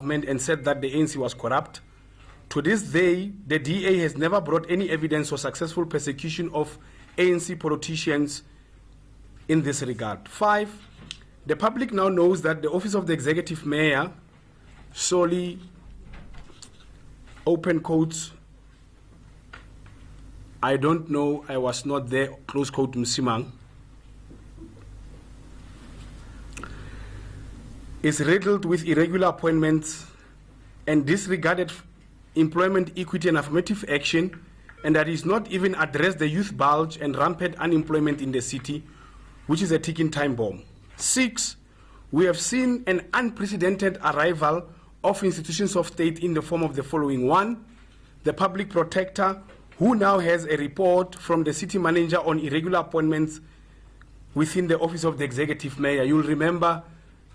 and said that the ANC was corrupt. To this day, the DA has never brought any evidence of successful persecution of ANC politicians in this regard. 5, the public now knows that the office of the executive mayor, Solly, open quotes, I don't know, I was not there, close quote, Msimanga, is riddled with irregular appointments and disregarded employment equity and affirmative action, and that is not even addressed the youth bulge and rampant unemployment in the city, which is a ticking time bomb. 6, we have seen an unprecedented arrival of institutions of state in the form of the following. 1, the public protector, who now has a report from the city manager on irregular appointments within the office of the executive mayor. You'll remember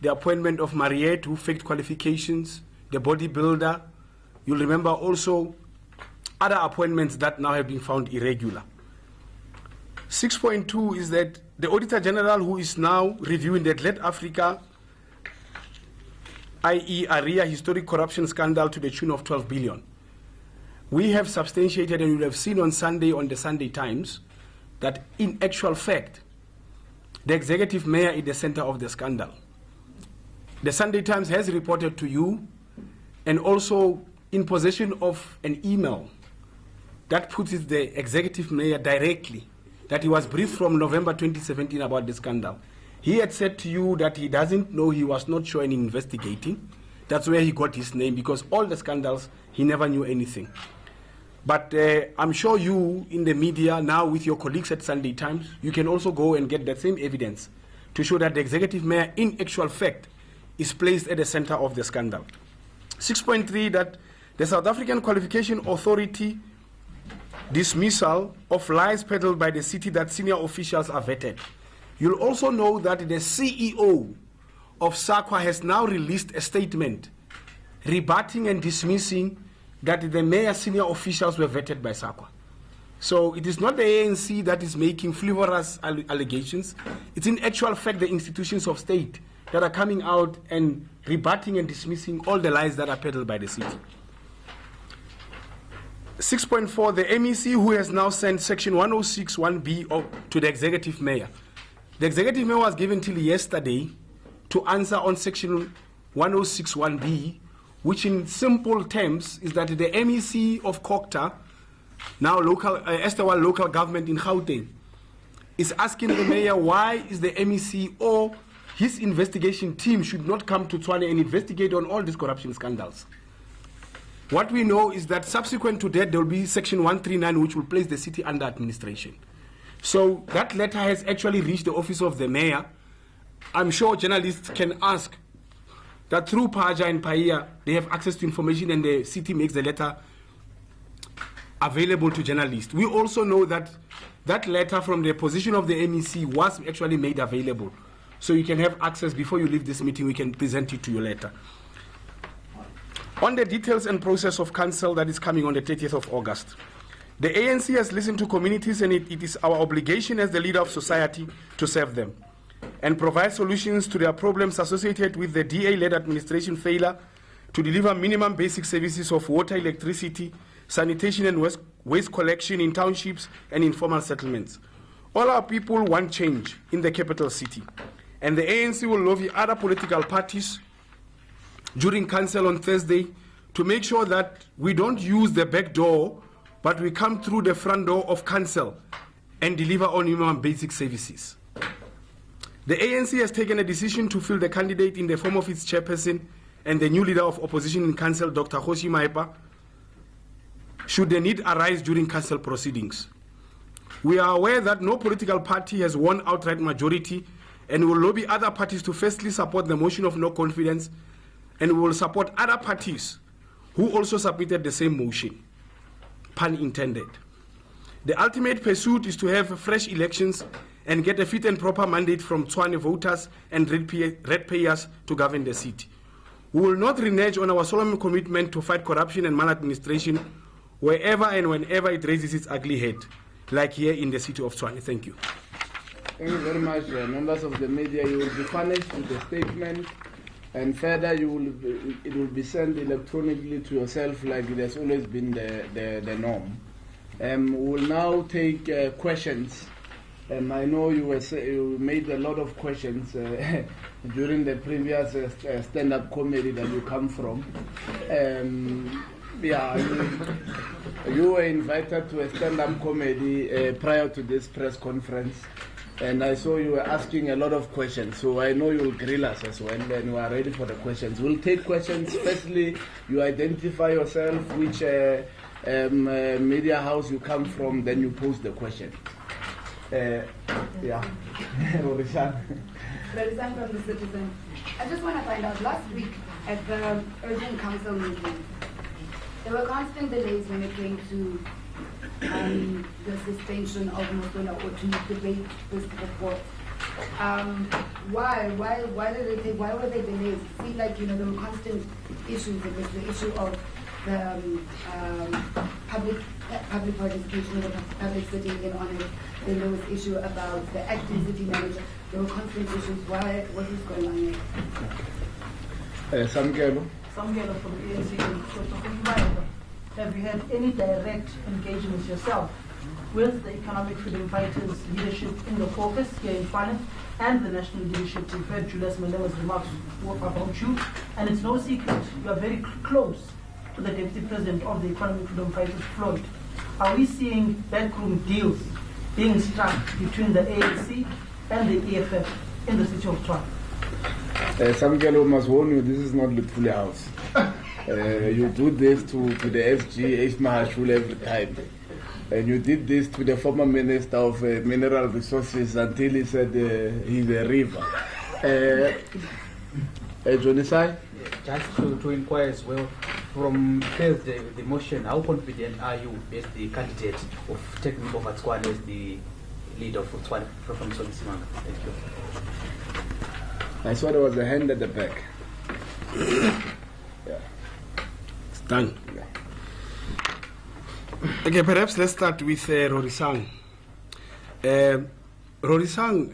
the appointment of Mariette, who faked qualifications, the bodybuilder. You'll remember also other appointments that now have been found irregular. 6.2 is that the Auditor General, who is now reviewing the Glad Africa, i.e. area historic corruption scandal to the tune of 12 billion. We have substantiated, and you will have seen on Sunday on the Sunday Times, that in actual fact, the executive mayor is the center of the scandal. The Sunday Times has reported to you, and also in possession of an email that puts it the executive mayor directly, that he was briefed from November 2017 about the scandal. He had said to you that he doesn't know, he was not sure in investigating. That's where he got his name, because all the scandals, he never knew anything. But I'm sure you in the media now with your colleagues at Sunday Times, you can also go and get that same evidence to show that the executive mayor in actual fact is placed at the center of the scandal. 6.3, that the South African Qualification Authority dismissal of lies peddled by the city that senior officials are vetted. You'll also know that the CEO of SAQA has now released a statement rebutting and dismissing that the mayor's senior officials were vetted by SAQA. So it is not the ANC that is making frivolous allegations. It's in actual fact the institutions of state that are coming out and rebutting and dismissing all the lies that are peddled by the city. 6.4, the MEC, who has now sent section 106(1)(b) to the executive mayor. The executive mayor was given till yesterday to answer on section 106(1)(b), which in simple terms is that the MEC of Kokta, now local, Estewal local government in Gauteng, is asking the mayor why is the MEC or his investigation team should not come to Tshwane and investigate on all these corruption scandals. What we know is that subsequent to that, there will be section 139, which will place the city under administration. So that letter has actually reached the office of the mayor. I'm sure journalists can ask that through Paja and Paia, they have access to information and the city makes the letter available to journalists. We also know that that letter from the position of the MEC was actually made available. So you can have access before you leave this meeting, we can present it to you later. On the details and process of council that is coming on the 30th of August, the ANC has listened to communities, and it is our obligation as the leader of society to serve them and provide solutions to their problems associated with the DA-led administration failure to deliver minimum basic services of water, electricity, sanitation and waste collection in townships and informal settlements. All our people want change in the capital city, and the ANC will lobby other political parties during council on Thursday to make sure that we don't use the back door, but we come through the front door of council and deliver on minimum basic services. The ANC has taken a decision to fill the candidate in the form of its chairperson and the new leader of opposition in council, Dr. Kgosi Maepa, should the need arise during council proceedings. We are aware that no political party has won outright majority, and will lobby other parties to firstly support the motion of no confidence, and we will support other parties who also submitted the same motion, pun intended. The ultimate pursuit is to have fresh elections and get a fit and proper mandate from Tshwane voters and ratepayers to govern the city. We will not renege on our solemn commitment to fight corruption and maladministration wherever and whenever it raises its ugly head, like here in the city of Tshwane. Thank you. Thank you very much, members of the media. You will be furnished with the statement And further, it will be sent electronically to yourself, like it has always been the norm. We will now take questions. I know you made a lot of questions during the previous stand-up committee that you come from. You were invited to a stand-up committee prior to this press conference, and I saw you were asking a lot of questions. So I know you will grill us as well, and we are ready for the questions. We'll take questions. Firstly, you identify yourself, which media house you come from, then you pose the question. Rorisan from the Citizen. I just want to find out, last week at the urgent council meeting, there were constant delays when it came to the suspension of Mosola or to debate this report. Why were there delays? It seemed like, there were constant issues. It was the issue of the public participation of the public sitting in on it. Then there was issue about the acting city manager. There were constant issues. Why? What is going on here? Samgelo from the ANC. Have you had any direct engagements yourself with the Economic Freedom Fighters leadership in the caucus here in Tshwane and the national leadership? You've heard Julius Malema's remarks about you, and it's no secret you are very close to the Deputy President of the Economic Freedom Fighters, Floyd. Are we seeing backroom deals being struck between the ANC and the EFF in the city of Tshwane? Samgelo must warn you, this is not Lutfuli House. You do this to the SG, H. Mahashul every time. And you did this to the former Minister of Mineral Resources until he said he's a river. Johnny Sai? Just to inquire as well, from Thursday, the motion, how confident are you as the candidate of taking over Tshwane as the leader of Tshwane from Solly Msimanga? Thank you. I saw there was a hand at the back. It's done. Okay, perhaps let's start with Rorisang. Rorisang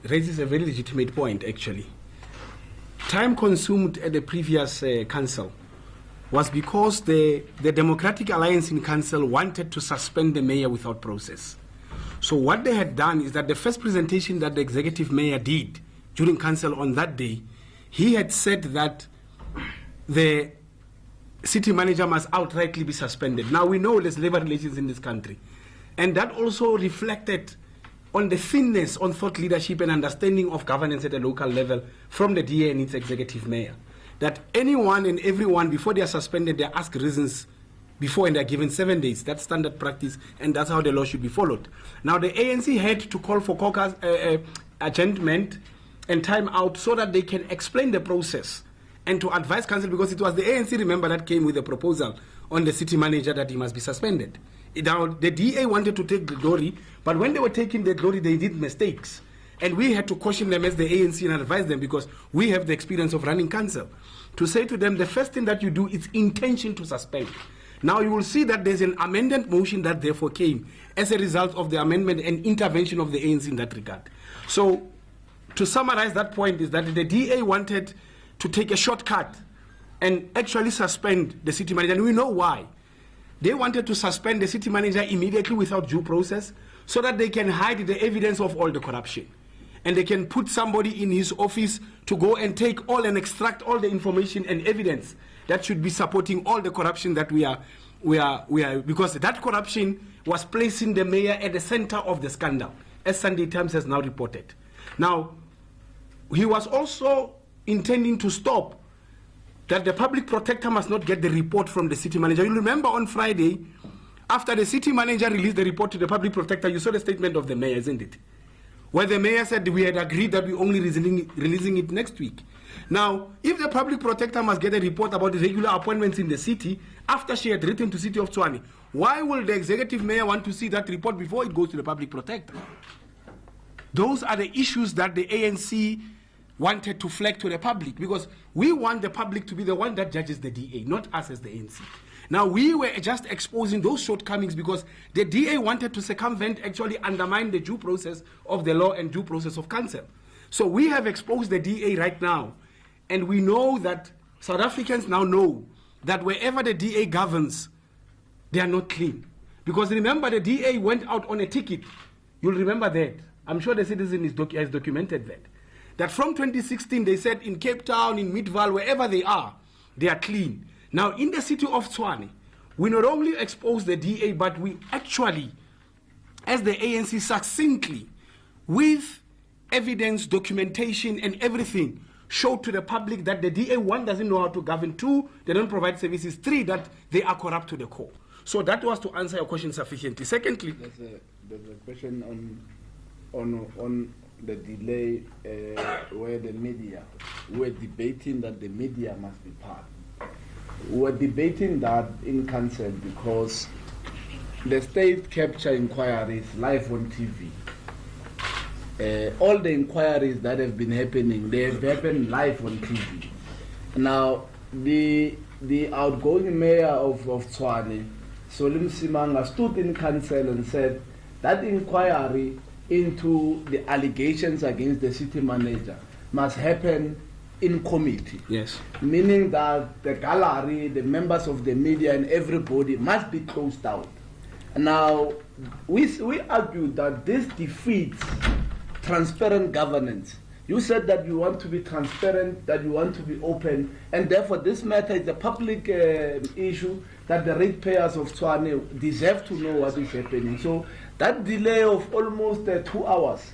raises a very legitimate point, actually. Time consumed at the previous council was because the Democratic Alliance in council wanted to suspend the mayor without process. So what they had done is that the first presentation that the executive mayor did during council on that day, he had said that the city manager must outrightly be suspended. Now we know there's labor relations in this country, and that also reflected on the thinness on thought leadership and understanding of governance at a local level from the DA and its executive mayor. That anyone and everyone, before they are suspended, they ask reasons before and they are given 7 days. That's standard practice, and that's how the law should be followed. Now the ANC had to call for caucus adjournment and time out so that they can explain the process and to advise council, because it was the ANC, remember, that came with a proposal on the city manager that he must be suspended. Now, the DA wanted to take the glory, but when they were taking the glory, they did mistakes. And we had to caution them as the ANC and advise them, because we have the experience of running council, to say to them, the first thing that you do is intention to suspend. Now, you will see that there's an amendment motion that therefore came as a result of the amendment and intervention of the ANC in that regard. So, to summarize that point is that the DA wanted to take a shortcut and actually suspend the city manager, and we know why. They wanted to suspend the city manager immediately without due process so that they can hide the evidence of all the corruption. And they can put somebody in his office to go and take all and extract all the information and evidence that should be supporting all the corruption that we are, because that corruption was placing the mayor at the center of the scandal, as Sunday Times has now reported. Now, he was also intending to stop that the public protector must not get the report from the city manager. You remember on Friday, after the city manager released the report to the public protector, you saw the statement of the mayor, isn't it? Where the mayor said we had agreed that we only releasing it next week. Now, if the public protector must get a report about the regular appointments in the city after she had written to City of Tshwane, why will the executive mayor want to see that report before it goes to the public protector? Those are the issues that the ANC wanted to flag to the public, because we want the public to be the one that judges the DA, not us as the ANC. Now, we were just exposing those shortcomings because the DA wanted to circumvent, actually undermine the due process of the law and due process of council. So we have exposed the DA right now and we know that South Africans now know that wherever the DA governs, they are not clean. Because remember, the DA went out on a ticket. You'll remember that. I'm sure the citizen has documented that. That from 2016, they said in Cape Town, in Midvaal, wherever they are clean. Now, in the city of Tshwane, we not only expose the DA, but we actually, as the ANC, succinctly, with evidence, documentation, and everything, show to the public that the DA, 1, doesn't know how to govern, 2, they don't provide services, 3, that they are corrupt to the core. So that was to answer your question sufficiently. Secondly, there's a question on the delay where the media were debating that the media must be part. We're debating that in council because the state capture inquiries live on TV. All the inquiries that have been happening, they have happened live on TV. Now, the outgoing mayor of Tshwane, Solly Msimanga, stood in council and said that inquiry into the allegations against the city manager must happen in committee. yes, Meaning that the gallery, the members of the media and everybody must be closed out. Now, we argue that this defeats transparent governance. You said that you want to be transparent, that you want to be open, and therefore this matter is a public issue that the ratepayers of Tshwane deserve to know what is happening. So that delay of almost 2 hours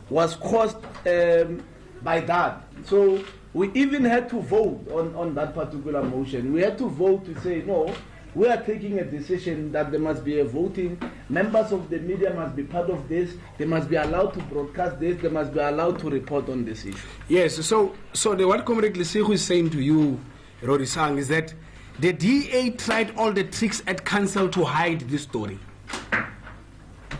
was caused by that. So we even had to vote on that particular motion. We had to vote to say, no, we are taking a decision that there must be a voting. Members of the media must be part of this. They must be allowed to broadcast this. They must be allowed to report on this issue. yes. So what Comrade Lesego is saying to you, Rorisang, is that the DA tried all the tricks at council to hide this story.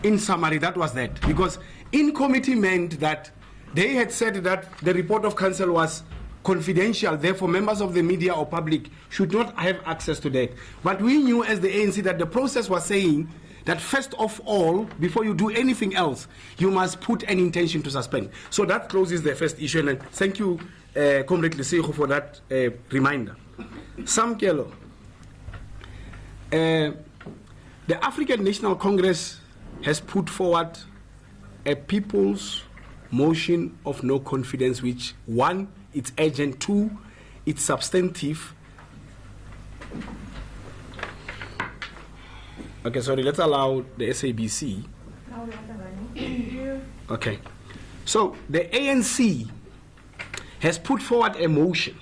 In summary, that was that. Because in committee meant that they had said that the report of council was confidential, therefore members of the media or public should not have access to that. But we knew as the ANC that the process was saying that first of all, before you do anything else, you must put an intention to suspend. So that closes the first issue, and thank you, Comrade Lesego, for that reminder. Sam Kelo, the African National Congress has put forward a people's motion of no confidence, which 1, it's urgent, 2, it's substantive. Okay, sorry, let's allow the SABC. Okay. So the ANC has put forward a motion,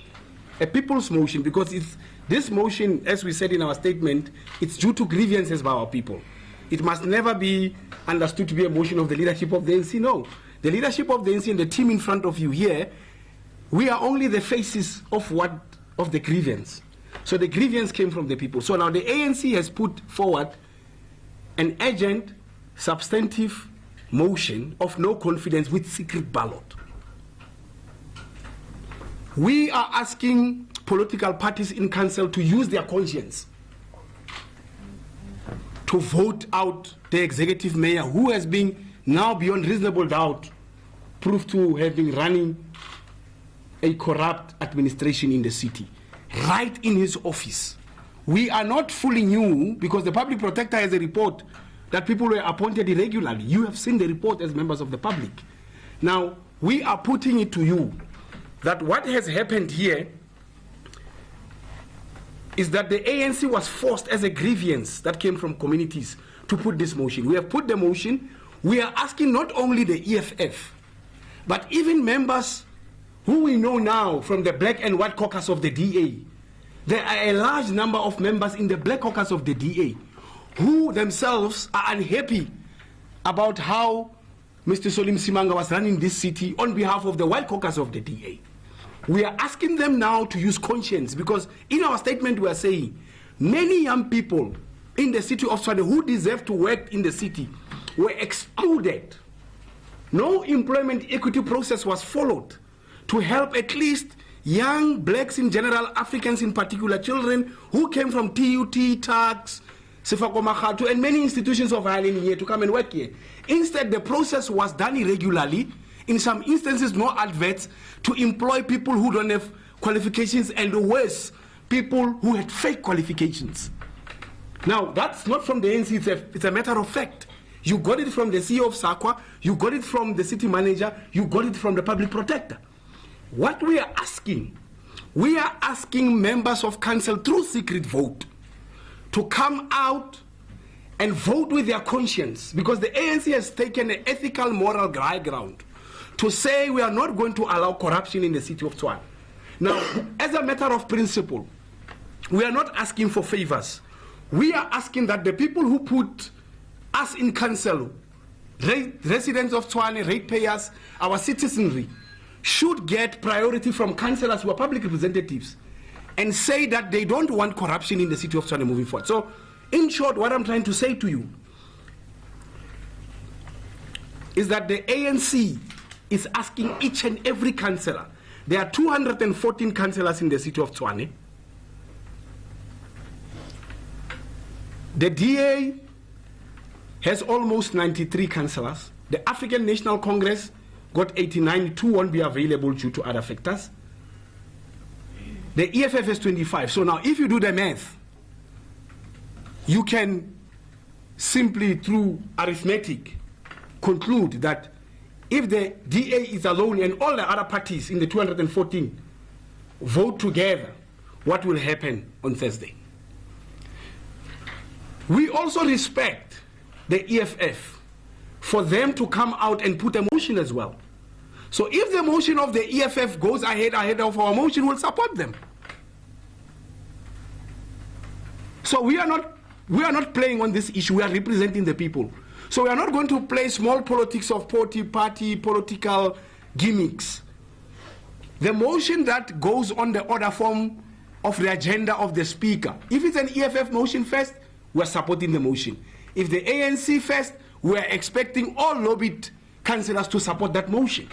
a people's motion, because this motion, as we said in our statement, it's due to grievances by our people. It must never be understood to be a motion of the leadership of the ANC. No. The leadership of the ANC and the team in front of you here, we are only the faces of the grievance. So the grievance came from the people. So now the ANC has put forward an urgent, substantive motion of no confidence with secret ballot. We are asking political parties in council to use their conscience to vote out the executive mayor, who has been now beyond reasonable doubt proved to have been running a corrupt administration in the city, right in his office. We are not fooling you, because the public protector has a report that people were appointed irregularly. You have seen the report as members of the public. Now, we are putting it to you that what has happened here is that the ANC was forced as a grievance that came from communities to put this motion. We have put the motion. We are asking not only the EFF, but even members who we know now from the black and white caucus of the DA. There are a large number of members in the black caucus of the DA who themselves are unhappy about how Mr. Solly Msimanga was running this city on behalf of the white caucus of the DA. We are asking them now to use conscience, because in our statement we are saying many young people in the city of Tshwane who deserve to work in the city were excluded. No employment equity process was followed to help at least young blacks in general, Africans in particular, children who came from TUT, TAX, Sefako, and many institutions of Ireland here to come and work here. Instead, the process was done irregularly. In some instances, no adverts to employ people who don't have qualifications, and worse, people who had fake qualifications. Now, that's not from the ANC, it's a matter of fact. You got it from the CEO of SAQA, you got it from the city manager, you got it from the public protector. What we are asking members of council through secret vote to come out and vote with their conscience, because the ANC has taken an ethical, moral high ground to say we are not going to allow corruption in the city of Tshwane. Now, as a matter of principle, we are not asking for favors. We are asking that the people who put us in council, residents of Tshwane, ratepayers, our citizenry, should get priority from councillors who are public representatives and say that they don't want corruption in the city of Tshwane moving forward. So, in short, what I'm trying to say to you is that the ANC is asking each and every councillor. There are 214 councillors in the city of Tshwane. The DA has almost 93 councillors. The African National Congress got 89, 2 won't be available due to other factors. The EFF has 25. So now if you do the math, you can simply through arithmetic conclude that if the DA is alone and all the other parties in the 214 vote together, what will happen on Thursday? We also respect the EFF for them to come out and put a motion as well. So if the motion of the EFF goes ahead of our motion, we'll support them. So we are not playing on this issue, we are representing the people. So we are not going to play small politics of party political gimmicks. The motion that goes on the order form of the agenda of the speaker, if it's an EFF motion first, we are supporting the motion. If the ANC first, we are expecting all lobbied councillors to support that motion.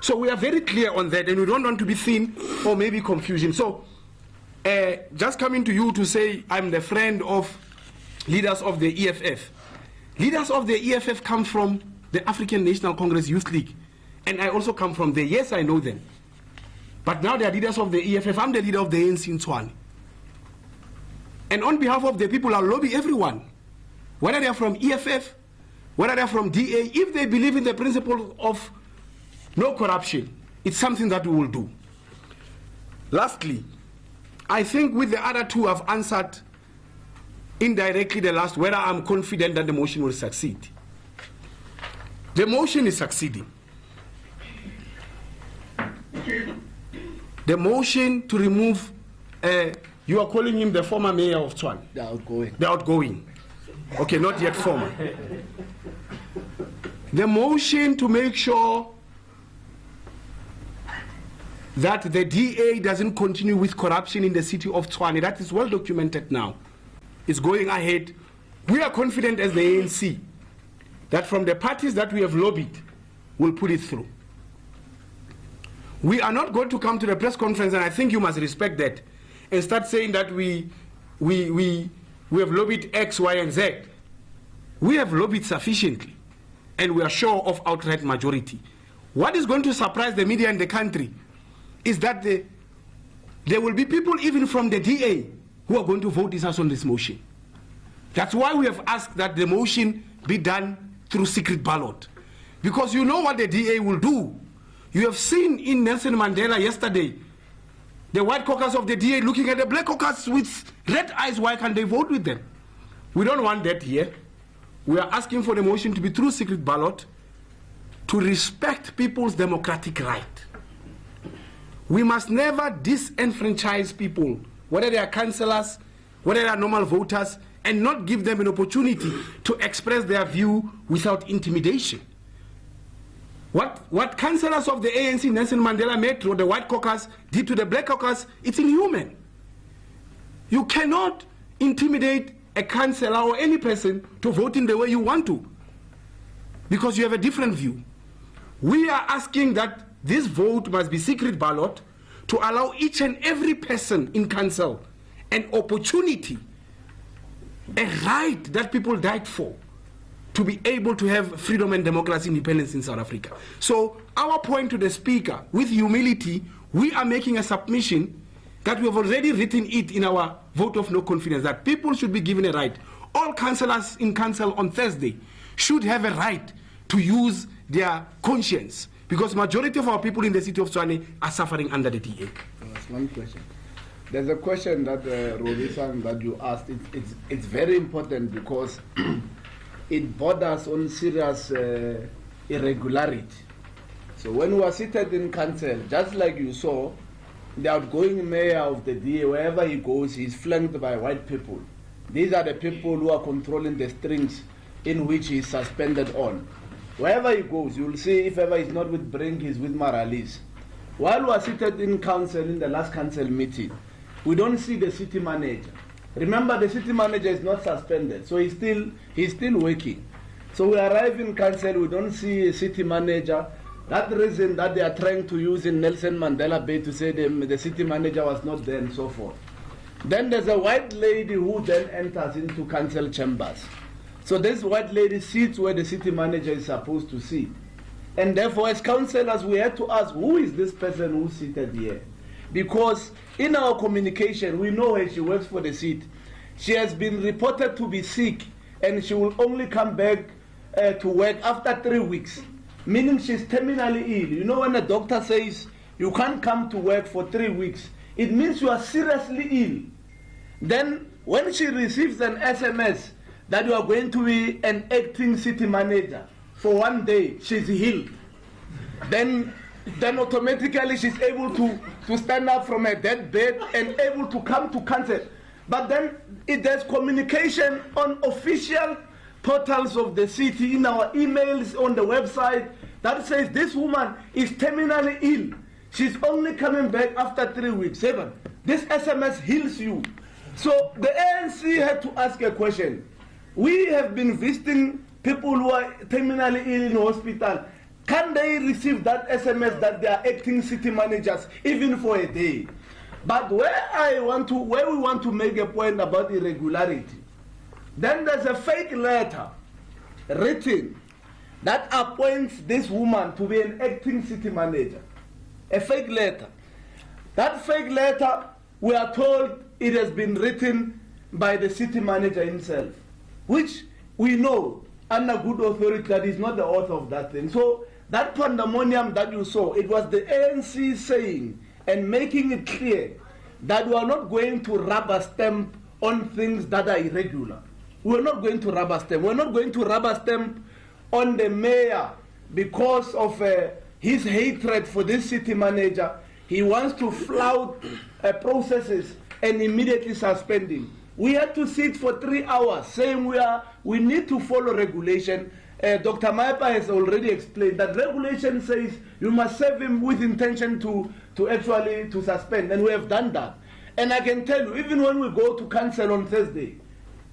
So we are very clear on that, and we don't want to be seen or maybe confusion. So just coming to you to say I'm the friend of leaders of the EFF. Leaders of the EFF come from the African National Congress Youth League, and I also come from there. Yes, I know them. But now they are leaders of the EFF. I'm the leader of the ANC in Tshwane. And on behalf of the people, I'll lobby everyone, whether they are from EFF, whether they are from DA, if they believe in the principle of no corruption, it's something that we will do. Lastly, I think with the other two I've answered indirectly the last, whether I'm confident that the motion will succeed. The motion is succeeding. The motion to remove, you are calling him the former mayor of Tshwane? The outgoing. The outgoing. Okay, not yet former. The motion to make sure that the DA doesn't continue with corruption in the city of Tshwane, that is well documented now, is going ahead. We are confident as the ANC that from the parties that we have lobbied, we'll put it through. We are not going to come to the press conference, and I think you must respect that, and start saying that we have lobbied X, Y, and Z. We have lobbied sufficiently, and we are sure of outright majority. What is going to surprise the media in the country is that there will be people even from the DA who are going to vote with us on this motion. That's why we have asked that the motion be done through secret ballot. Because you know what the DA will do. You have seen in Nelson Mandela yesterday, the white caucus of the DA looking at the black caucus with red eyes. Why can't they vote with them? We don't want that here. We are asking for the motion to be through secret ballot to respect people's democratic right. We must never disenfranchise people, whether they are councillors, whether they are normal voters, and not give them an opportunity to express their view without intimidation. What councillors of the ANC, Nelson Mandela Metro, the white caucus, did to the black caucus, it's inhuman. You cannot intimidate a councillor or any person to vote in the way you want to, because you have a different view. We are asking that this vote must be secret ballot to allow each and every person in council an opportunity, a right that people died for, to be able to have freedom and democracy, independence in South Africa. So our point to the speaker, with humility, we are making a submission that we have already written it in our vote of no confidence, that people should be given a right. All councillors in council on Thursday should have a right to use their conscience, because majority of our people in the city of Tshwane are suffering under the DA. That's one question. There's a question that Rovisan that you asked. It's very important because it borders on serious irregularity. So when we are seated in council, just like you saw, the outgoing mayor of the DA, wherever he goes, he's flanked by white people. These are the people who are controlling the strings in which he's suspended on. Wherever he goes, you'll see if ever he's not with Brink, he's with Maralis. While we are seated in council, in the last council meeting, we don't see the city manager. Remember, the city manager is not suspended, so he's still working. So we arrive in council, we don't see a city manager. That reason that they are trying to use in Nelson Mandela Bay to say the city manager was not there and so forth. Then there's a white lady who then enters into council chambers. So this white lady sits where the city manager is supposed to sit. And therefore, as councillors, we had to ask, who is this person who's seated here? Because in our communication, we know her, she works for the seat. She has been reported to be sick, and she will only come back to work after 3 weeks, meaning she's terminally ill. You know, when a doctor says you can't come to work for 3 weeks, it means you are seriously ill. Then when she receives an SMS that you are going to be an acting city manager for 1 day, she's healed. Then automatically she's able to stand up from her dead bed and able to come to council. But then there's communication on official portals of the city, in our emails, on the website, that says this woman is terminally ill. She's only coming back after 3 weeks. 7. This SMS heals you. So the ANC had to ask a question. We have been visiting people who are terminally ill in hospital. Can they receive that SMS that they are acting city managers even for a day? But where we want to make a point about irregularity, then there's a fake letter written that appoints this woman to be an acting city manager. A fake letter. That fake letter, we are told it has been written by the city manager himself, which we know under good authority that he's not the author of that thing. So that pandemonium that you saw, it was the ANC saying and making it clear that we are not going to rubber stamp on things that are irregular. We're not going to rubber stamp. We're not going to rubber stamp on the mayor because of his hatred for this city manager. He wants to flout processes and immediately suspend him. We had to sit for 3 hours saying we need to follow regulation. Dr. Maepa has already explained that regulation says you must serve him with intention to suspend, and we have done that. And I can tell you, even when we go to council on Thursday,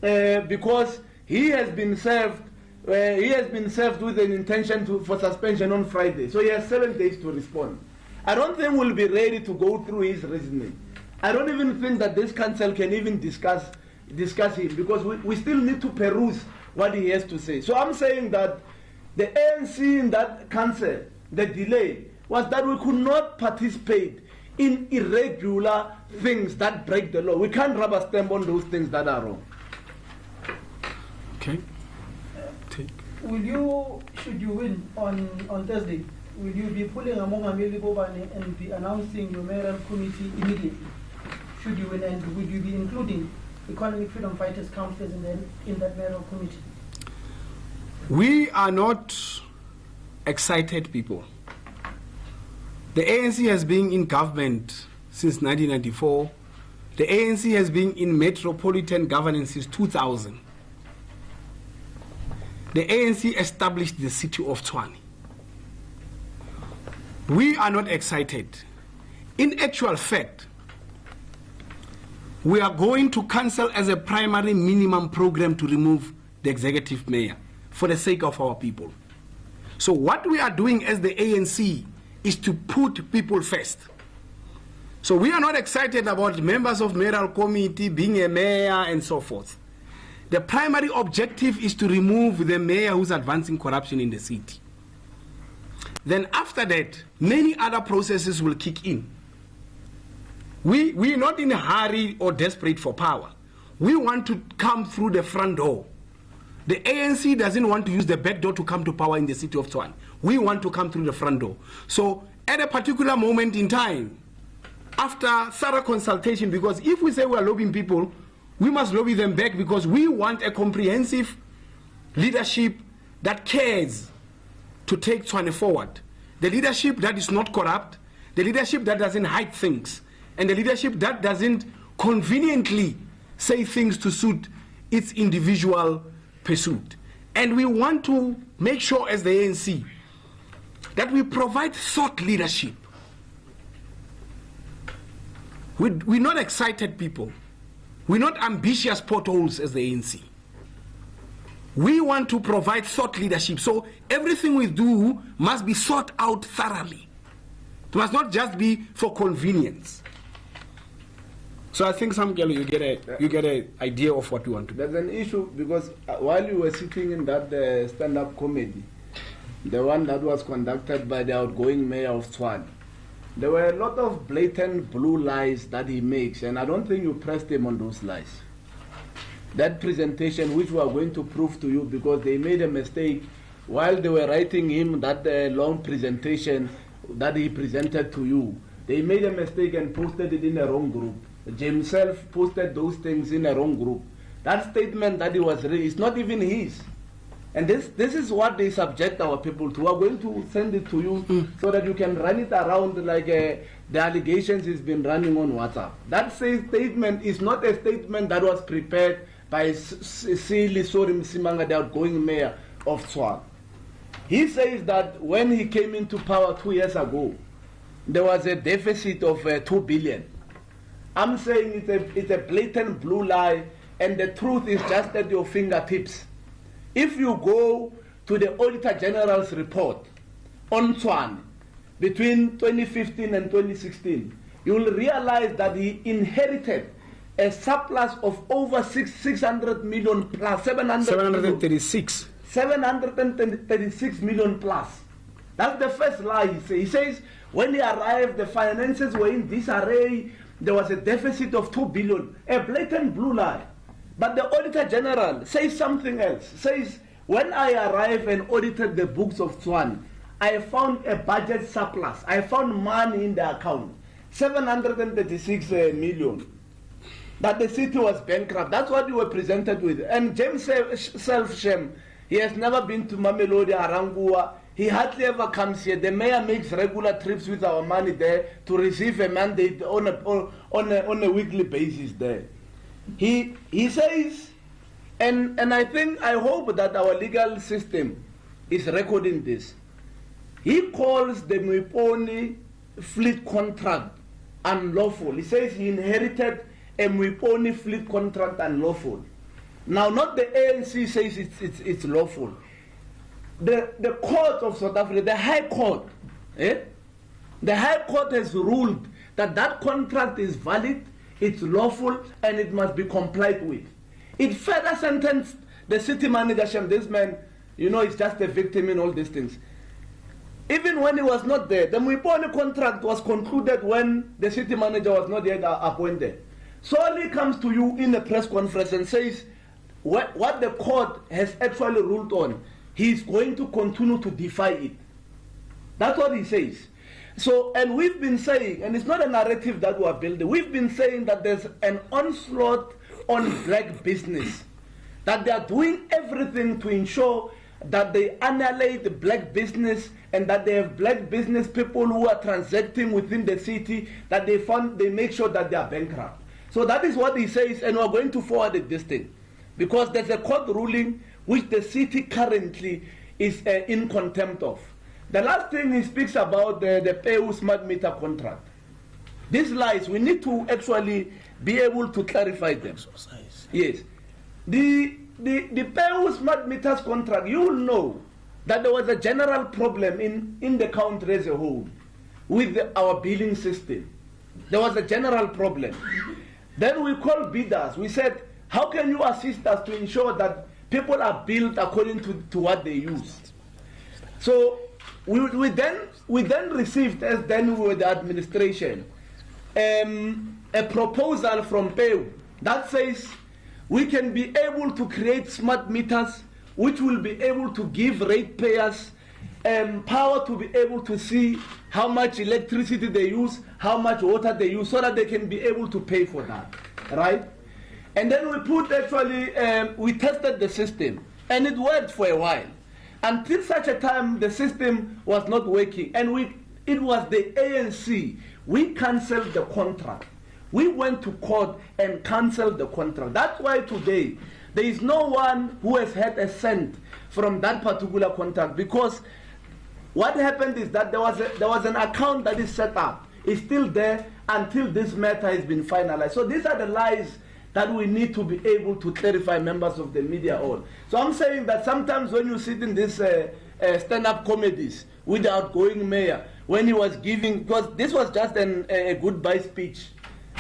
because he has been served with an intention for suspension on Friday, so he has 7 days to respond. I don't think we'll be ready to go through his reasoning. I don't even think that this council can even discuss him, because we still need to peruse what he has to say. So I'm saying that the ANC in that council, the delay was that we could not participate in irregular things that break the law. We can't rubber stamp on those things that are wrong. Okay. Should you win on Thursday, will you be pulling a Mongameli Bobane and be announcing your mayoral committee immediately? Should you win, and would you be including Economic Freedom Fighters councillors in that mayoral committee? We are not excited people. The ANC has been in government since 1994. The ANC has been in metropolitan governance since 2000. The ANC established the city of Tshwane. We are not excited. In actual fact, we are going to cancel as a primary minimum program to remove the executive mayor for the sake of our people. So what we are doing as the ANC is to put people first. So we are not excited about members of mayoral committee being a mayor and so forth. The primary objective is to remove the mayor who's advancing corruption in the city. Then after that, many other processes will kick in. We're not in a hurry or desperate for power. We want to come through the front door. The ANC doesn't want to use the back door to come to power in the city of Tshwane. We want to come through the front door. So at a particular moment in time, after thorough consultation, because if we say we are lobbying people, we must lobby them back, because we want a comprehensive leadership that cares to take Tshwane forward. The leadership that is not corrupt, the leadership that doesn't hide things, and the leadership that doesn't conveniently say things to suit its individual pursuit. And we want to make sure as the ANC that we provide thought leadership. We're not excited people. We're not ambitious potholes as the ANC. We want to provide thought leadership. So everything we do must be thought out thoroughly. It must not just be for convenience. So I think, Samkelo, you get an idea of what we want to do. There's an issue because while you were sitting in that stand-up comedy, the one that was conducted by the outgoing mayor of Tshwane, there were a lot of blatant blue lies that he makes, and I don't think you pressed him on those lies. That presentation, which we are going to prove to you, because they made a mistake while they were writing him that long presentation that he presented to you. They made a mistake and posted it in a wrong group. James himself posted those things in a wrong group. That statement that he was reading is not even his. And this is what they subject our people to. We are going to send it to you so that you can run it around like the allegations has been running on WhatsApp. That statement is not a statement that was prepared by Solly Msimanga, the outgoing mayor of Tshwane. He says that when he came into power 2 years ago, there was a deficit of 2 billion. I'm saying it's a blatant blue lie, and the truth is just at your fingertips. If you go to the Auditor General's report on Tshwane between 2015 and 2016, you will realize that he inherited a surplus of over 600 million plus 736. 736 million plus. That's the first lie he says. He says when he arrived, the finances were in disarray. There was a deficit of 2 billion. A blatant blue lie. But the Auditor General says something else. Says, when I arrived and audited the books of Tshwane, I found a budget surplus. I found money in the account. 736 million. That the city was bankrupt. That's what you were presented with. And James self-shame. He has never been to Mamelodi, Arangua. He hardly ever comes here. The mayor makes regular trips with our money there to receive a mandate on a weekly basis there. He says, and I hope that our legal system is recording this. He calls the Mwiponi fleet contract unlawful. He says he inherited a Mwiponi fleet contract unlawful. Now, not the ANC says it's lawful. The court of South Africa, the High Court, the High Court has ruled that contract is valid, it's lawful, and it must be complied with. It further sentenced the city manager, this man, is just a victim in all these things. Even when he was not there, the Mwiponi contract was concluded when the city manager was not yet appointed. Solly comes to you in a press conference and says what the court has actually ruled on, he's going to continue to defy it. That's what he says. So, and we've been saying, and it's not a narrative that we are building, we've been saying that there's an onslaught on black business, that they are doing everything to ensure that they annihilate the black business, and that they have black business people who are transacting within the city, that they make sure that they are bankrupt. So that is what he says, and we're going to forward this thing, because there's a court ruling which the city currently is in contempt of. The last thing he speaks about the PEU smart meter contract. These lies, we need to actually be able to clarify them. Yes. The PEU smart meters contract, you will know that there was a general problem in the country as a whole with our billing system. There was a general problem. Then we called bidders. We said, how can you assist us to ensure that people are billed according to what they use? So we then received, as then we were the administration, a proposal from PEU that says we can be able to create smart meters which will be able to give ratepayers power to be able to see how much electricity they use, how much water they use, so that they can be able to pay for that, right? And then we we tested the system, and it worked for a while. Until such a time, the system was not working, and it was the ANC. We cancelled the contract. We went to court and cancelled the contract. That's why today, there is no one who has had a cent from that particular contract, because what happened is that there was an account that is set up. It's still there until this matter has been finalized. So these are the lies that we need to be able to clarify, members of the media all. So I'm saying that sometimes when you sit in these stand-up comedies with the outgoing mayor, when he was giving, because this was just a goodbye speech,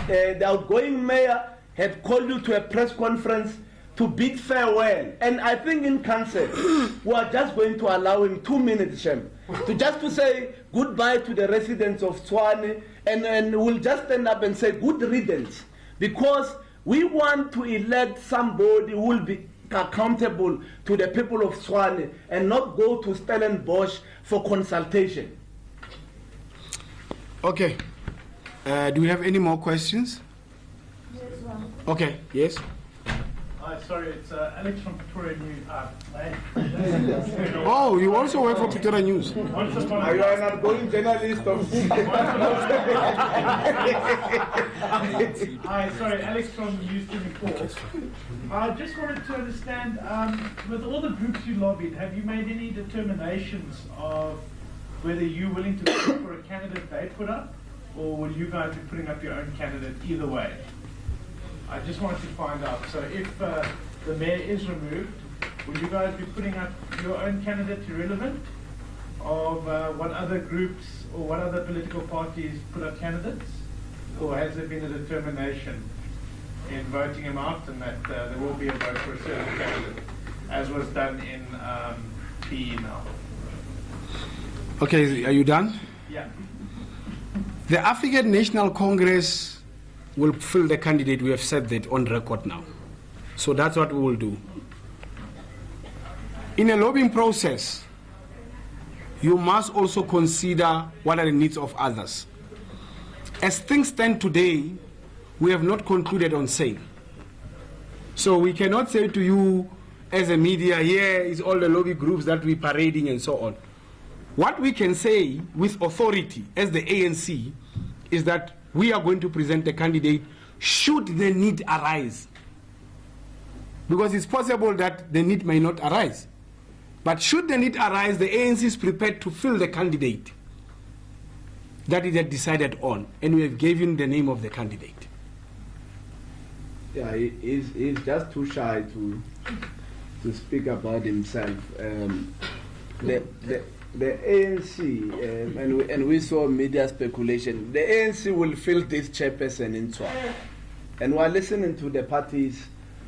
the outgoing mayor had called you to a press conference to bid farewell. And I think in council, we are just going to allow him 2 minutes, Shem, to say goodbye to the residents of Tshwane, and we'll just stand up and say good riddance, because we want to elect somebody who will be accountable to the people of Tshwane and not go to Stellenbosch for consultation. Okay. Do we have any more questions? Okay, yes. Hi, sorry, it's Alex from Pretoria News. Oh, you also work for Pretoria News. Are you an outgoing journalist of Hi, sorry, Alex from News 24. I just wanted to understand, with all the groups you lobbied, have you made any determinations of whether you're willing to vote for a candidate they put up, or will you guys be putting up your own candidate either way? I just wanted to find out. So if the mayor is removed, will you guys be putting up your own candidate irrelevant of what other groups or what other political parties put up candidates? Or has there been a determination in voting him out and that there will be a vote for a certain candidate, as was done in PE now? Okay, are you done? Yeah. The African National Congress will fill the candidate. We have said that on record now. So that's what we will do. In a lobbying process, you must also consider what are the needs of others. As things stand today, we have not concluded on sale. So we cannot say to you as a media, here is all the lobby groups that we're parading and so on. What we can say with authority as the ANC is that we are going to present a candidate should the need arise. Because it's possible that the need may not arise. But should the need arise, the ANC is prepared to fill the candidate that it had decided on. And we have given the name of the candidate. Yeah, he's just too shy to speak about himself. The ANC, and we saw media speculation, the ANC will fill this chairperson in Tshwane. And while listening to the parties,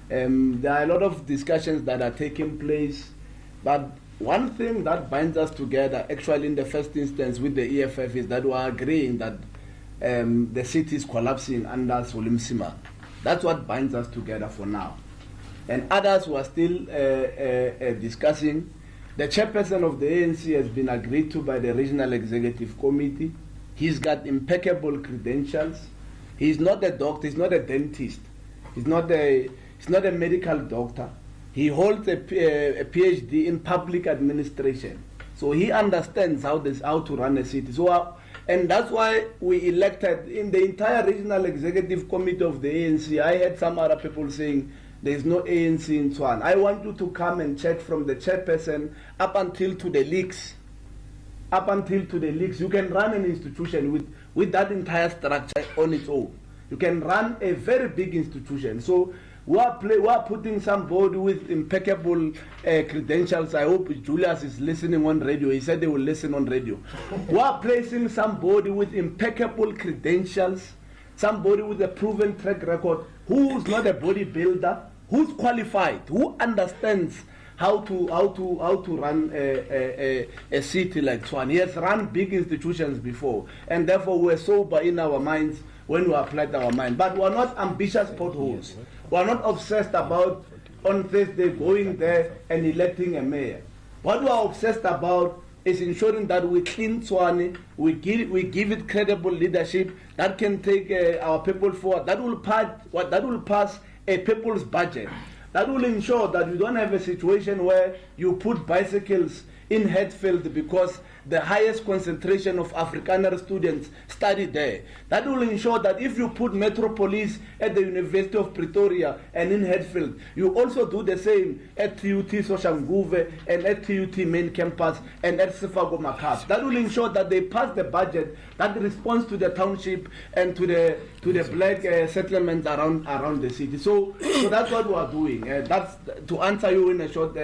there are a lot of discussions that are taking place. But one thing that binds us together, actually in the first instance with the EFF, is that we are agreeing that the city is collapsing under Solly Msimanga. That's what binds us together for now. And others who are still discussing. The chairperson of the ANC has been agreed to by the Regional Executive Committee. He's got impeccable credentials. He's not a doctor, he's not a dentist. He's not a medical doctor. He holds a PhD in public administration. So he understands how to run a city. So, and that's why we elected in the entire Regional Executive Committee of the ANC. I had some other people saying, there is no ANC in Tshwane. I want you to come and check from the chairperson up until to the leaks. Up until to the leaks. You can run an institution with that entire structure on its own. You can run a very big institution. So we are putting somebody with impeccable credentials. I hope Julius is listening on radio. He said they will listen on radio. We are placing somebody with impeccable credentials, somebody with a proven track record, who's not a bodybuilder, who's qualified, who understands how to run a city like Tshwane. He has run big institutions before, and therefore we're sober in our minds when we applied our mind. But we're not ambitious potholes. We're not obsessed about on Thursday going there and electing a mayor. What we're obsessed about is ensuring that we clean Tshwane, we give it credible leadership that can take our people forward. That will pass a people's budget. That will ensure that we don't have a situation where you put bicycles in Hatfield because the highest concentration of Afrikaner students study there. That will ensure that if you put Metro Police at the University of Pretoria and in Hatfield, you also do the same at TUT Soshanguve and at TUT main campus and at Sifago Makas. That will ensure that they pass the budget that responds to the township and to the black settlements around the city. So that's what we are doing. That's to answer you in a short.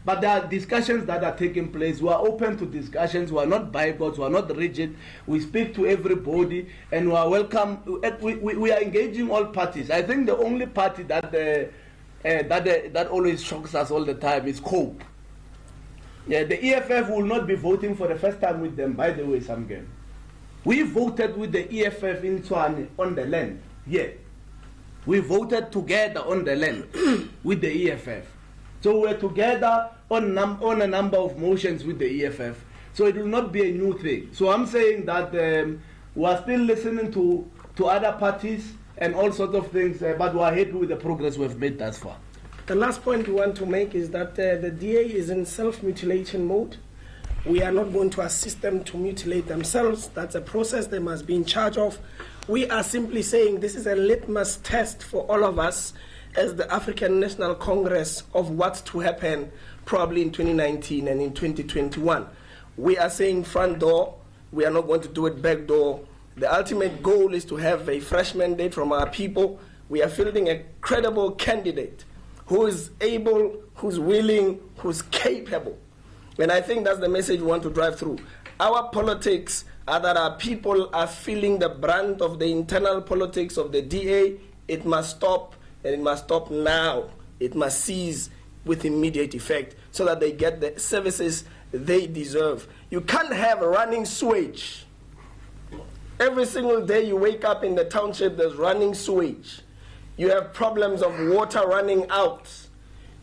But there are discussions that are taking place. We are open to discussions. We are not bigots. We are not rigid. We speak to everybody, and we are welcome. We are engaging all parties. I think the only party that always shocks us all the time is COPE. Yeah, the EFF will not be voting for the first time with them. By the way, Samgen, we voted with the EFF in Tshwane on the land. Yeah, we voted together on the land with the EFF. So we're together on a number of motions with the EFF. So it will not be a new thing. So I'm saying that we are still listening to other parties and all sorts of things, but we are happy with the progress we've made thus far. The last point we want to make is that the DA is in self-mutilation mode. We are not going to assist them to mutilate themselves. That's a process they must be in charge of. We are simply saying this is a litmus test for all of us as the African National Congress of what's to happen probably in 2019 and in 2021. We are saying front door. We are not going to do it back door. The ultimate goal is to have a fresh mandate from our people. We are fielding a credible candidate who is able, who's willing, who's capable. And I think that's the message we want to drive through. Our politics are that our people are feeling the brunt of the internal politics of the DA. It must stop. And it must stop now. It must cease with immediate effect so that they get the services they deserve. You can't have running sewage. Every single day you wake up in the township, there's running sewage. You have problems of water running out.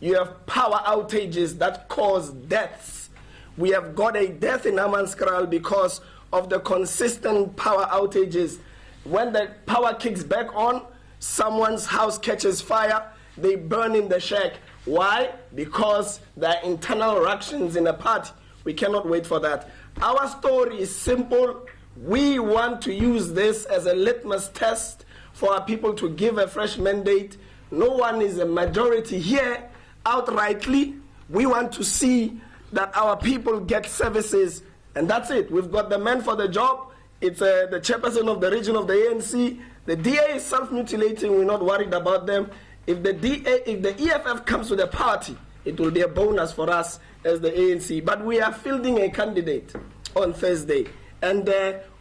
You have power outages that cause deaths. We have got a death in Amanskral because of the consistent power outages. When the power kicks back on, someone's house catches fire, they burn in the shack. Why? Because there are internal ructions in the party. We cannot wait for that. Our story is simple. We want to use this as a litmus test for our people to give a fresh mandate. No one is a majority here outrightly. We want to see that our people get services, and that's it. We've got the man for the job. It's the chairperson of the region of the ANC. The DA is self-mutilating. We're not worried about them. If the EFF comes to the party, it will be a bonus for us as the ANC. But we are fielding a candidate on Thursday, and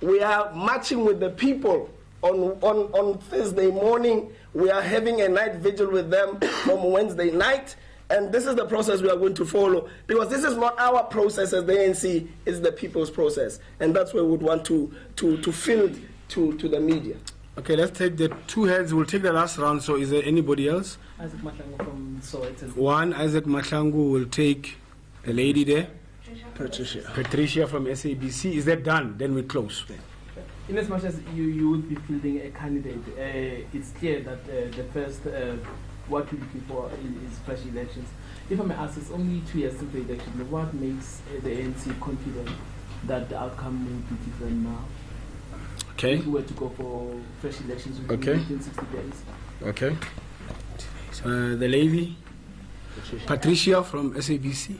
we are marching with the people on Thursday morning. We are having a night vigil with them on Wednesday night, and this is the process we are going to follow, because this is not our process as the ANC, it's the people's process, and that's where we would want to field to the media. Okay, let's take the two heads. We'll take the last round. So is there anybody else? Isaac Mahlangu from Soweto. One, Isaac Mahlangu will take a lady there. Patricia from SABC. Is that done? Then we close. In as much as you would be fielding a candidate, it's clear that the first, what we're looking for is fresh elections. If I may ask, it's only 2 years since the election. What makes the ANC confident that the outcome will be different now? Okay. If we were to go for fresh elections within 60 days. Okay. The lady, Patricia from SABC.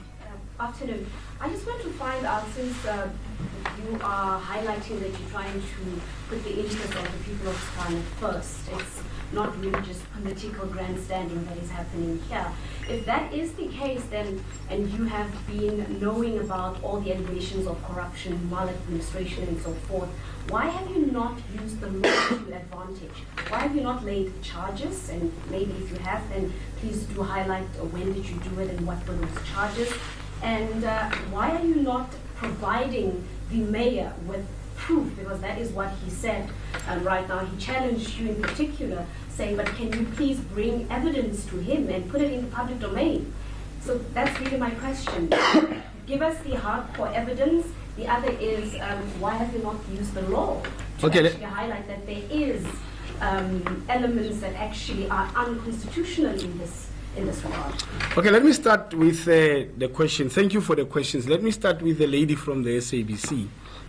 Afternoon. I just want to find out, since you are highlighting that you're trying to put the interest of the people of Tshwane first, it's not really just political grandstanding that is happening here. If that is the case, then, and you have been knowing about all the allegations of corruption, maladministration, and so forth, why have you not used the law to your advantage? Why have you not laid charges? And maybe if you have, then please do highlight when did you do it and what were those charges? And why are you not providing the mayor with proof? Because that is what he said right now. He challenged you in particular, saying, but can you please bring evidence to him and put it in the public domain? So that's really my question. Give us the hardcore evidence. The other is, why have you not used the law to actually highlight that there is elements that actually are unconstitutional in this regard? Okay, let me start with the question. Thank you for the questions. Let me start with the lady from the SABC,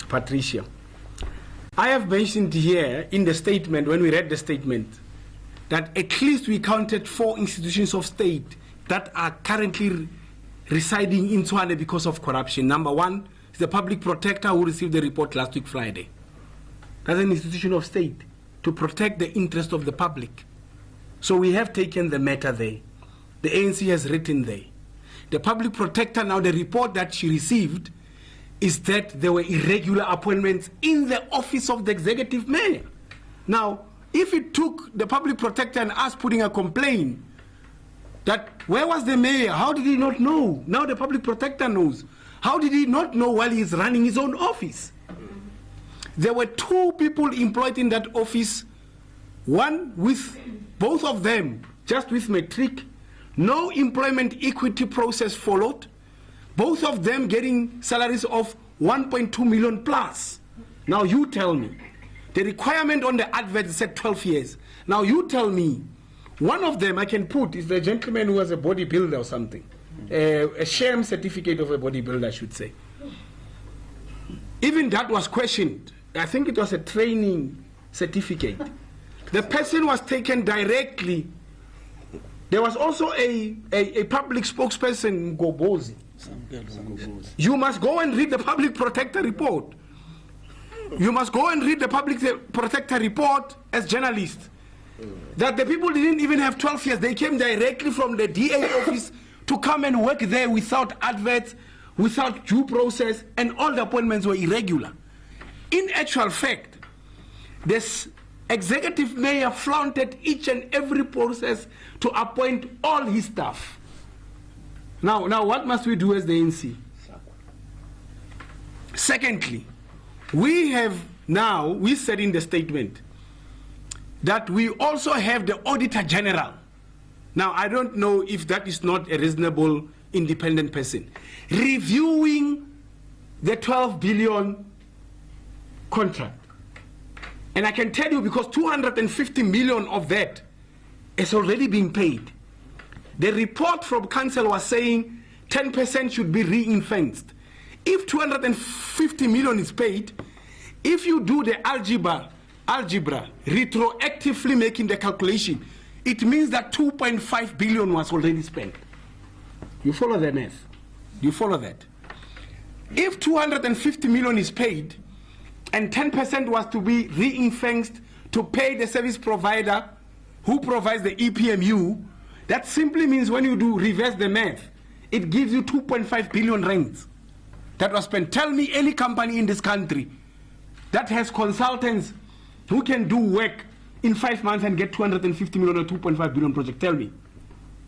Patricia. I have mentioned here in the statement, when we read the statement, that at least we counted 4 institutions of state that are currently residing in Tshwane because of corruption. Number 1 is the public protector who received the report last week Friday. That's an institution of state to protect the interest of the public. So we have taken the matter there. The ANC has written there. The public protector, now the report that she received is that there were irregular appointments in the office of the executive mayor. Now, if it took the public protector and us putting a complaint that where was the mayor, how did he not know? Now the public protector knows. How did he not know while he's running his own office? There were 2 people employed in that office, one with both of them just with matric, no employment equity process followed, both of them getting salaries of 1.2 million plus. Now you tell me, the requirement on the advert said 12 years. Now you tell me, one of them I can put is the gentleman who was a bodybuilder or something, a sham certificate of a bodybuilder, I should say. Even that was questioned. I think it was a training certificate. The person was taken directly. There was also a public spokesperson, Ngobozi. You must go and read the public protector report. You must go and read the public protector report as journalists. That the people didn't even have 12 years. They came directly from the DA office to come and work there without adverts, without due process, and all the appointments were irregular. In actual fact, this executive mayor flaunted each and every process to appoint all his staff. Now what must we do as the ANC? Secondly, we said in the statement that we also have the Auditor General. Now, I don't know if that is not a reasonable independent person. Reviewing the 12 billion contract. And I can tell you because 250 million of that is already being paid. The report from council was saying 10% should be ring-fenced. If 250 million is paid, if you do the algebra, retroactively making the calculation, it means that 2.5 billion was already spent. You follow the math? You follow that? If 250 million is paid, and 10% was to be ring-fenced to pay the service provider who provides the EPMU, that simply means when you do reverse the math, it gives you 2.5 billion rands that was spent. Tell me any company in this country that has consultants who can do work in 5 months and get 250 million or 2.5 billion project. Tell me.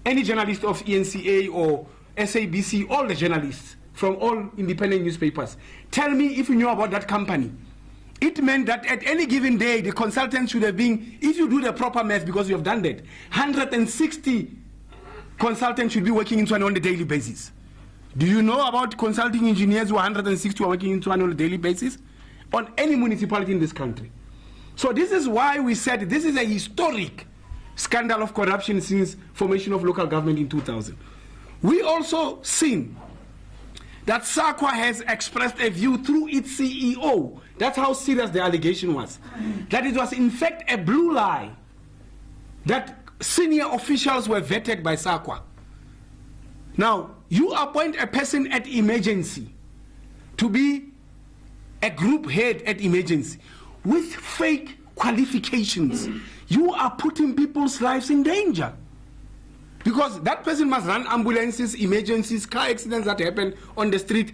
Any journalist of ENCA or SABC, all the journalists from all independent newspapers, tell me if you knew about that company. It meant that at any given day, the consultant should have been, if you do the proper math, because you have done that, 160 consultants should be working in Tshwane on a daily basis. Do you know about consulting engineers who are 160 who are working in Tshwane on a daily basis? On any municipality in this country. So this is why we said this is a historic scandal of corruption since formation of local government in 2000. We also seen that SAQA has expressed a view through its CEO. That's how serious the allegation was. That it was in fact a blue lie, that senior officials were vetted by SAQA. Now, you appoint a person at emergency to be a group head at emergency with fake qualifications, you are putting people's lives in danger. Because that person must run ambulances, emergencies, car accidents that happen on the street.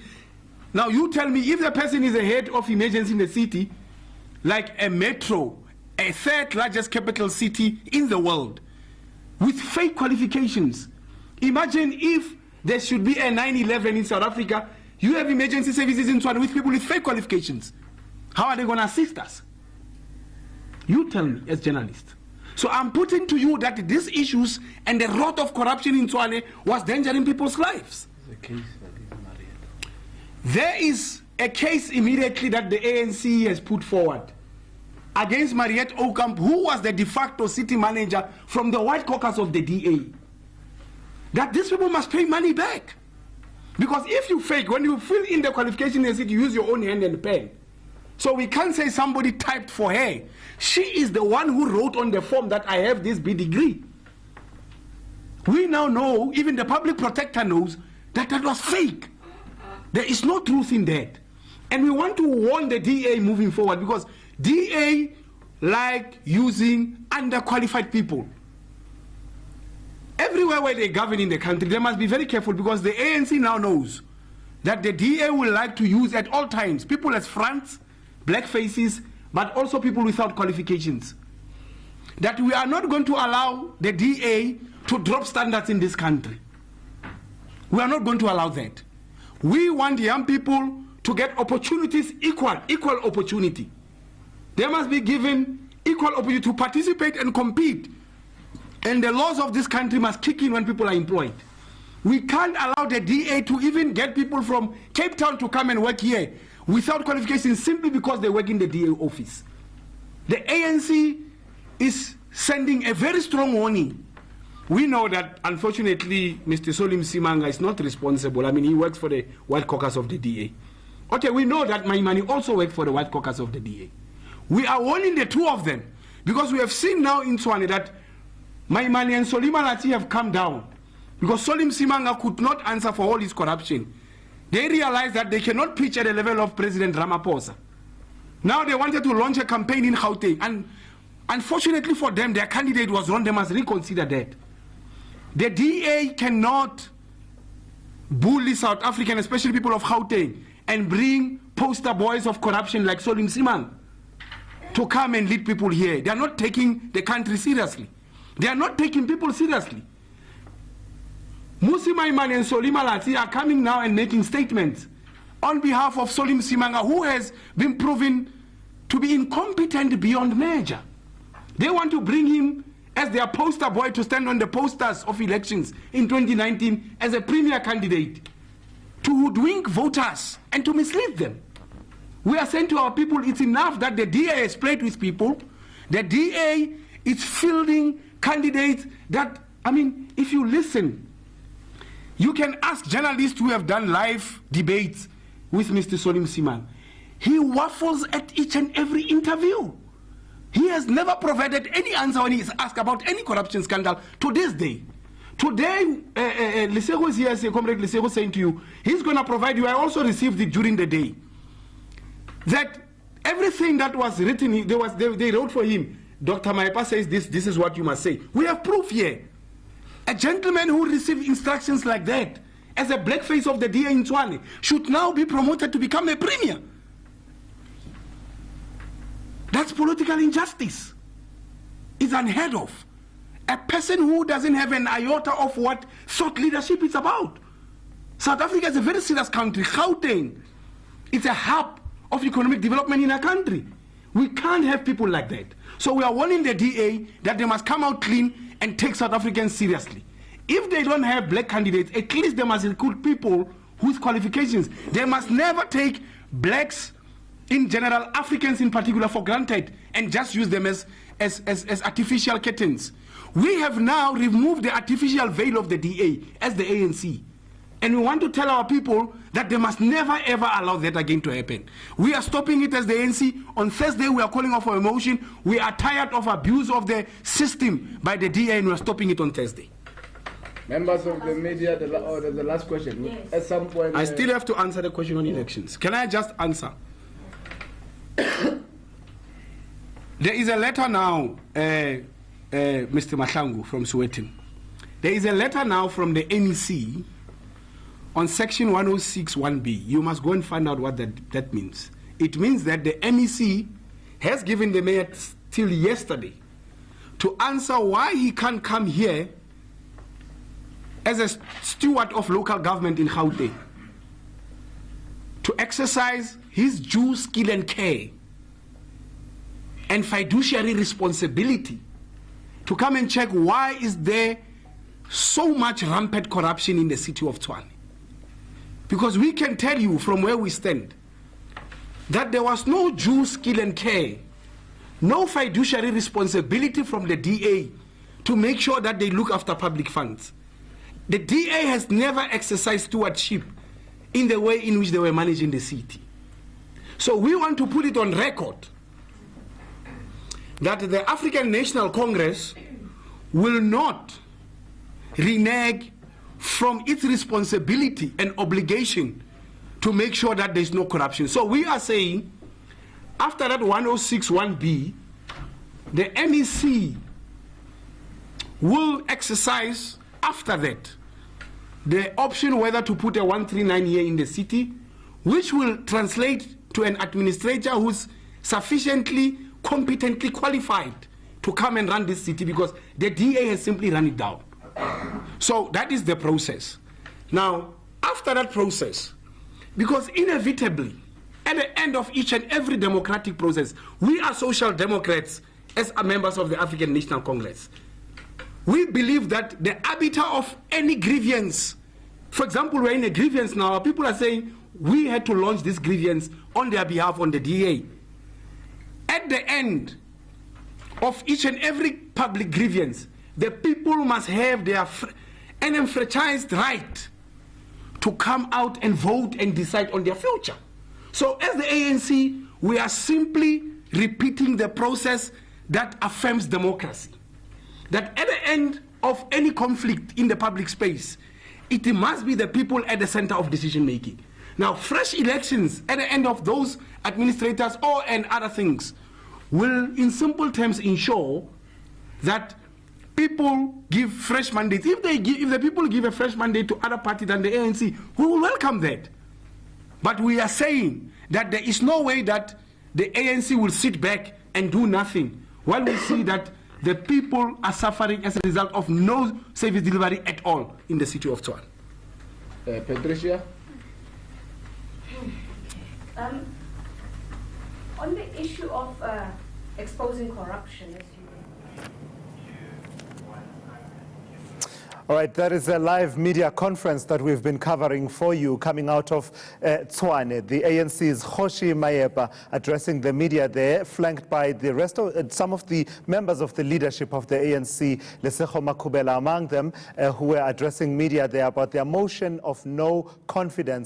Now you tell me, if the person is a head of emergency in the city, like a metro, a third largest capital city in the world, with fake qualifications. Imagine if there should be a 9/11 in South Africa, you have emergency services in Tshwane with people with fake qualifications. How are they going to assist us? You tell me as journalists. So I'm putting to you that these issues and the rot of corruption in Tshwane was endangering people's lives. There is a case immediately that the ANC has put forward against Mariette Oukamp, who was the de facto city manager from the White Caucus of the DA. That these people must pay money back. Because if you fake, when you fill in the qualification in the city, you use your own hand and pen. So we can't say somebody typed for her. She is the one who wrote on the form that I have this B degree. We now know, even the public protector knows, that that was fake. There is no truth in that. And we want to warn the DA moving forward, because DA like using underqualified people. Everywhere where they govern in the country, they must be very careful, because the ANC now knows that the DA will like to use at all times people as fronts, black faces, but also people without qualifications. That we are not going to allow the DA to drop standards in this country. We are not going to allow that. We want young people to get opportunities, equal opportunity. They must be given equal opportunity to participate and compete. And the laws of this country must kick in when people are employed. We can't allow the DA to even get people from Cape Town to come and work here without qualifications simply because they work in the DA office. The ANC is sending a very strong warning. We know that, unfortunately, Mr. Solly Msimanga is not responsible. I mean, he works for the White Caucus of the DA. Okay, we know that Maimani also worked for the White Caucus of the DA. We are warning the two of them, because we have seen now in Tshwane that Maimani and Solly Msimanga have come down, because Solly Msimanga could not answer for all his corruption. They realized that they cannot pitch at the level of President Ramaphosa. Now they wanted to launch a campaign in Gauteng, and unfortunately for them, their candidate was wrong. They must reconsider that. The DA cannot bully South African, especially people of Gauteng, and bring poster boys of corruption like Solly Msimanga to come and lead people here. They are not taking the country seriously. They are not taking people seriously. Musi Maimane and Solly Msimanga are coming now and making statements on behalf of Solly Msimanga, who has been proven to be incompetent beyond measure. They want to bring him as their poster boy to stand on the posters of elections in 2019 as a premier candidate, to hoodwink voters and to mislead them. We are saying to our people, it's enough that the DA has played with people. The DA is fielding candidates that, I mean, if you listen, you can ask journalists who have done live debates with Mr. Solly Msimanga. He waffles at each and every interview. He has never provided any answer when he is asked about any corruption scandal to this day. Today, Lesego is here, Comrade Lesego saying to you, he's going to provide you. I also received it during the day. That everything that was written, they wrote for him. Dr. Maepa says this is what you must say. We have proof here. A gentleman who received instructions like that, as a blackface of the DA in Tshwane, should now be promoted to become a premier. That's political injustice. It's unheard of. A person who doesn't have an iota of what thought leadership is about. South Africa is a very serious country. Gauteng, it's a hub of economic development in a country. We can't have people like that. So we are warning the DA that they must come out clean and take South Africans seriously. If they don't have black candidates, at least they must recruit people with qualifications. They must never take blacks in general, Africans in particular, for granted and just use them as artificial curtains. We have now removed the artificial veil of the DA as the ANC. And we want to tell our people that they must never ever allow that again to happen. We are stopping it as the ANC. On Thursday, we are calling off for a motion. We are tired of abuse of the system by the DA, and we are stopping it on Thursday. Members of the media, the last question. Yes. At some point, I still have to answer the question on elections. Can I just answer? There is a letter now, Mr. Mahlangu from Sowetan. There is a letter now from the NEC on section 106(1)B. You must go and find out what that means. It means that the NEC has given the mayor till yesterday to answer why he can't come here as a steward of local government in Gauteng to exercise his due skill and care and fiduciary responsibility to come and check why is there so much rampant corruption in the city of Tshwane. Because we can tell you from where we stand that there was no due skill and care, no fiduciary responsibility from the DA to make sure that they look after public funds. The DA has never exercised stewardship in the way in which they were managing the city. So we want to put it on record that the African National Congress will not renege from its responsibility and obligation to make sure that there's no corruption. So we are saying, after that 106(1)B, the NEC will exercise after that the option whether to put a 139 here in the city, which will translate to an administrator who's sufficiently competently qualified to come and run this city, because the DA has simply run it down. So that is the process. Now, after that process, because inevitably, at the end of each and every democratic process, we are social democrats as members of the African National Congress. We believe that the arbiter of any grievance, for example, we're in a grievance now, people are saying we had to launch this grievance on their behalf on the DA. At the end of each and every public grievance, the people must have their an enfranchised right to come out and vote and decide on their future. So as the ANC, we are simply repeating the process that affirms democracy. That at the end of any conflict in the public space, it must be the people at the center of decision making. Now, fresh elections at the end of those administrators and other things will, in simple terms, ensure that people give fresh mandates. If the people give a fresh mandate to other party than the ANC, we will welcome that. But we are saying that there is no way that the ANC will sit back and do nothing while we see that the people are suffering as a result of no service delivery at all in the city of Tshwane. Patricia? On the issue of exposing corruption, as you All right, that is a live media conference that we've been covering for you coming out of Tshwane. The ANC's Kgosi Maepa addressing the media there, flanked by the rest of some of the members of the leadership of the ANC, Lesego Makhubela among them, who were addressing media there about their motion of no confidence